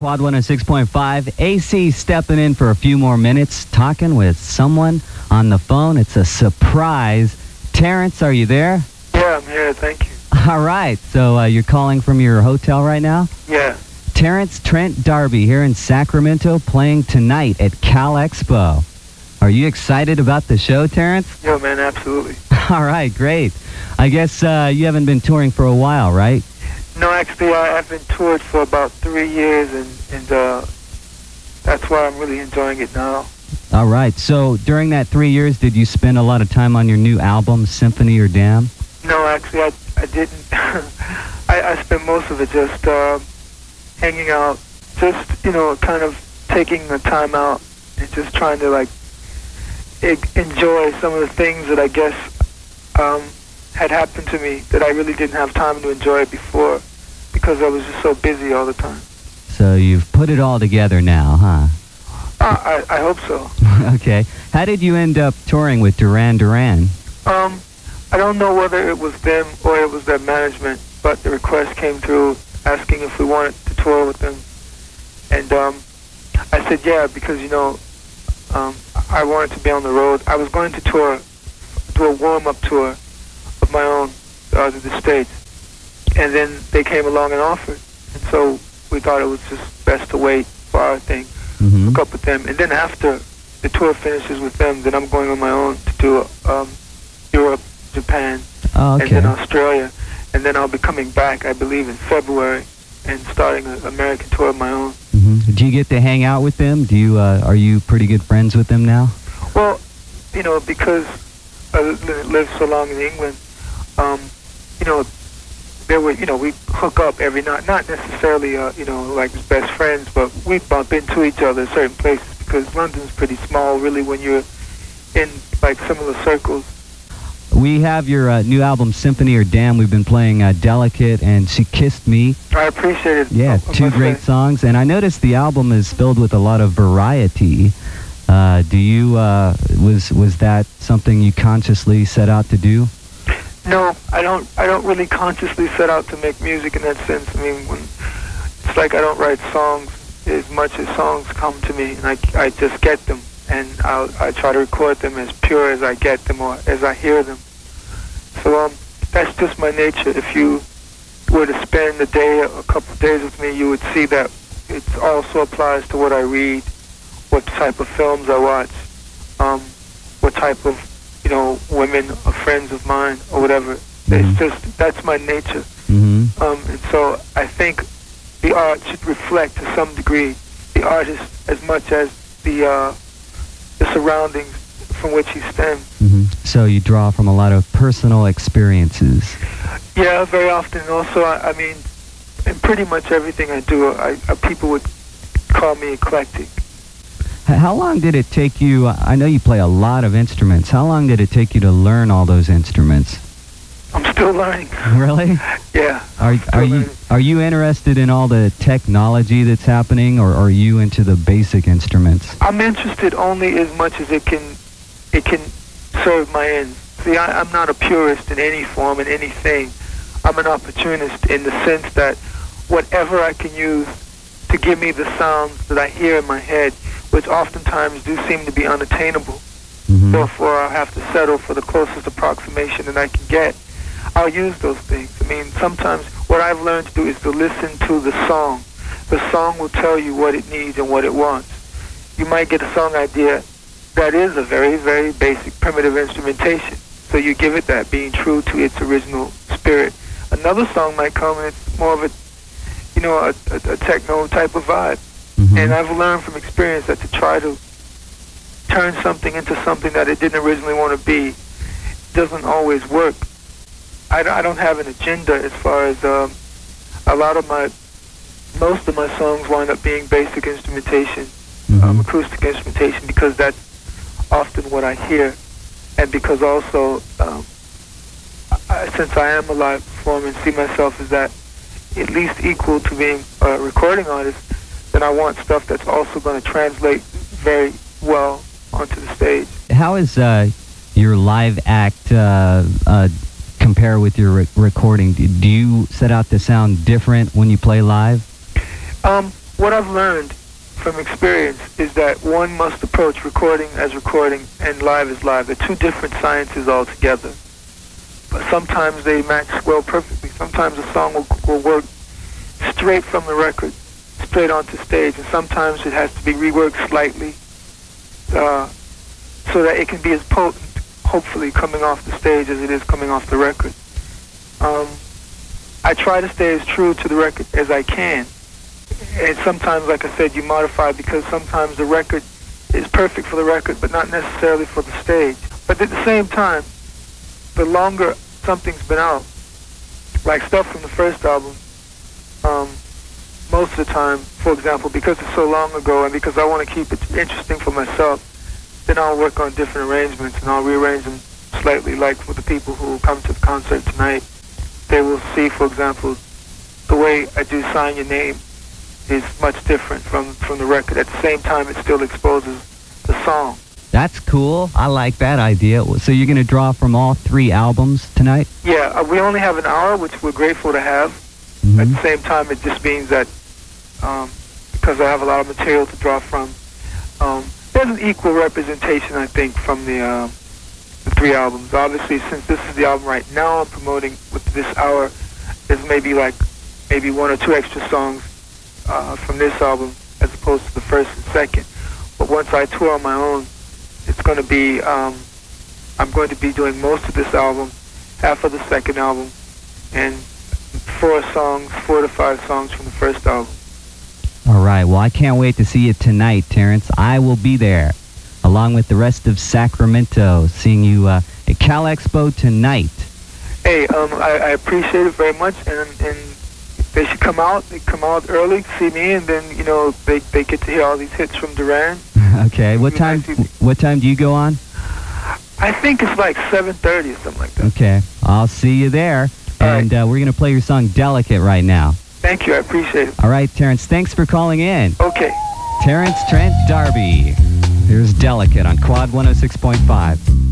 KWOD 106.5, AC stepping in for a few more minutes, talking with someone on the phone. It's a surprise. Terrence, are you there? Yeah, I'm here. Thank you. All right. So you're calling from your hotel right now? Yeah. Terence Trent D'arby here in Sacramento playing tonight at Cal Expo. Are you excited about the show, Terrence? Yo, man, absolutely. All right, great. I guess you haven't been touring for a while, right? No, actually, I've been toured for about 3 years, and that's why I'm really enjoying it now. All right. So during that 3 years, did you spend a lot of time on your new album, Symphony of Damn? No, actually, I didn't. I spent most of it just hanging out, just, kind of taking the time out and just trying to, enjoy some of the things that I guess had happened to me that I really didn't have time to enjoy before because I was just so busy all the time. So you've put it all together now, huh? I hope so. Okay. How did you end up touring with Duran Duran? I don't know whether it was them or it was their management, but the request came through asking if we wanted to tour with them. And I said yeah because, I wanted to be on the road. I was going to do a warm-up tour of my own to the States. And then they came along and offered. And so we thought it was just best to wait for our thing, hook up with them. And then after the tour finishes with them, then I'm going on my own to do Europe, Japan, and then Australia. And then I'll be coming back, I believe, in February and starting an American tour of my own. Do you get to hang out with them? Do you are you pretty good friends with them now? Well, because I lived so long in England, there were, we hook up every night. Not necessarily, like as best friends, but we bump into each other in certain places because London's pretty small, really, when you're in, similar circles. We have your new album, Symphony of Damn. We've been playing Delicate and She Kissed Me. I appreciate it. Yeah, two great songs. And I noticed the album is filled with a lot of variety. Was that something you consciously set out to do? No, I don't really consciously set out to make music in that sense. I mean, it's like I don't write songs as much as songs come to me, and I just get them, and I try to record them as pure as I get them or as I hear them. So that's just my nature. If you were to spend a couple of days with me, you would see that it also applies to what I read, what type of films I watch, what type of women or friends of mine or whatever. It's just, that's my nature. And so I think the art should reflect to some degree the artist as much as the surroundings from which he stems. So you draw from a lot of personal experiences. Yeah, very often. Also, I mean, in pretty much everything I do, people would call me eclectic. How long did it take you? I know you play a lot of instruments. How long did it take you to learn all those instruments? I'm still learning. Really? Yeah. Are you interested in all the technology that's happening, or are you into the basic instruments? I'm interested only as much as it can serve my ends. See, I'm not a purist in any form, in anything. I'm an opportunist in the sense that whatever I can use to give me the sounds that I hear in my head, which oftentimes do seem to be unattainable. Therefore, I'll have to settle for the closest approximation that I can get. I'll use those things. I mean, sometimes what I've learned to do is to listen to the song. The song will tell you what it needs and what it wants. You might get a song idea that is a very, very basic, primitive instrumentation. So you give it that, being true to its original spirit. Another song might come and it's more of a techno type of vibe. And I've learned from experience that to try to turn something into something that it didn't originally want to be doesn't always work. I don't have an agenda as far as most of my songs wind up being basic instrumentation, acoustic instrumentation, because that's often what I hear, and because also since I am a live performer and see myself as that at least equal to being a recording artist, then I want stuff that's also going to translate very well onto the stage. How is your live act compare with your recording? Do you set out to sound different when you play live? what I've learned from experience is that one must approach recording as recording and live as live. They're two different sciences altogether. But sometimes they match well perfectly. Sometimes a song will work straight from the record, straight onto stage, and sometimes it has to be reworked slightly so that it can be as potent, hopefully, coming off the stage as it is coming off the record. I try to stay as true to the record as I can. And sometimes, like I said, you modify because sometimes the record is perfect for the record, but not necessarily for the stage. But at the same time, the longer something's been out, like stuff from the first album, most of the time, for example, because it's so long ago and because I want to keep it interesting for myself, then I'll work on different arrangements and I'll rearrange them slightly. Like for the people who come to the concert tonight, they will see, for example, the way I do Sign Your Name is much different from the record. At the same time, it still exposes the song. That's cool. I like that idea. So you're going to draw from all 3 albums tonight? Yeah, we only have an hour, which we're grateful to have. Mm-hmm. At the same time, it just means that because I have a lot of material to draw from, there's an equal representation, I think, from the 3 albums. Obviously, since this is the album right now I'm promoting with this hour, there's maybe 1 or 2 extra songs from this album as opposed to the first and second. But once I tour on my own, it's going to be, I'm going to be doing most of this album, half of the second album, and 4 to 5 songs from the first album. All right. Well, I can't wait to see you tonight, Terence. I will be there, along with the rest of Sacramento, seeing you at Cal Expo tonight. Hey, I appreciate it very much, and they should come out. They come out early, see me, and then they get to hear all these hits from Duran. Okay. What time do you go on? I think it's like 7:30 or something like that. Okay. I'll see you there. And we're going to play your song Delicate right now. Thank you. I appreciate it. All right, Terence. Thanks for calling in. Okay. Terence Trent D'arby. Here's Delicate on KWOD 106.5.